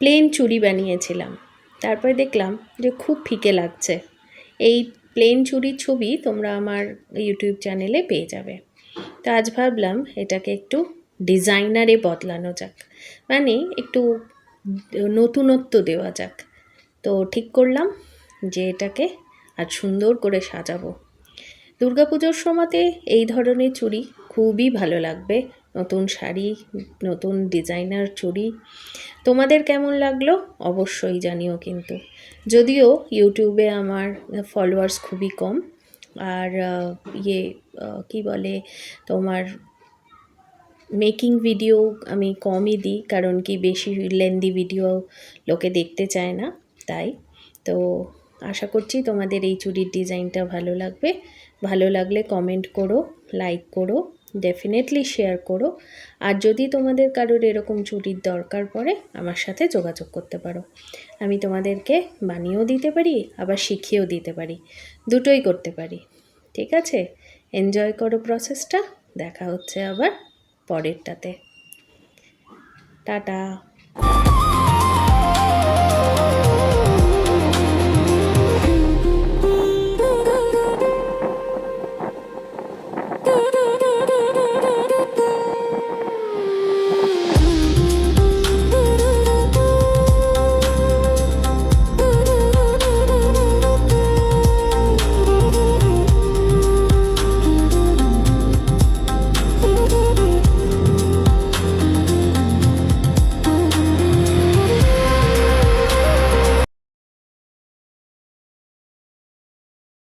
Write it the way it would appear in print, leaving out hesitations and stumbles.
Plane চুড়ি বানিয়েছিলাম, তারপরে দেখলাম যে খুব ফিকে লাগছে। এই প্লেন চুড়ির ছবি তোমরা আমার ইউটিউব চ্যানেলে পেয়ে যাবে। তো আজ ভাবলাম এটাকে একটু ডিজাইনারে বদলানো যাক, মানে একটু নতুনত্ব দেওয়া যাক। তো ঠিক করলাম যে এটাকে আজ সুন্দর করে সাজাবো। দুর্গাপুজোর সময়তে এই ধরনের চুড়ি খুবই ভালো লাগবে, নতুন শাড়ি, নতুন ডিজাইনার চুড়ি। তোমাদের কেমন লাগলো অবশ্যই জানিও। কিন্তু যদিও ইউটিউবে আমার ফলোয়ার্স খুবই কম, আর কি বলে তোমার মেকিং ভিডিও আমি কমই দিই, কারণ কি বেশি লেন্দি ভিডিও লোকে দেখতে চায় না, তাই। তো আশা করছি তোমাদের এই চুড়ির ডিজাইনটা ভালো লাগবে। ভালো লাগলে কমেন্ট করো, লাইক করো, ডেফিনেটলি শেয়ার করো। আর যদি তোমাদের কারোর এরকম চুড়ির দরকার পড়ে আমার সাথে যোগাযোগ করতে পারো। আমি তোমাদেরকে বানিয়েও দিতে পারি, আবার শিখিয়েও দিতে পারি, দুটোই করতে পারি। ঠিক আছে, এনজয় করো প্রসেসটা। দেখা হচ্ছে আবার পরেরটাতে। টাটা।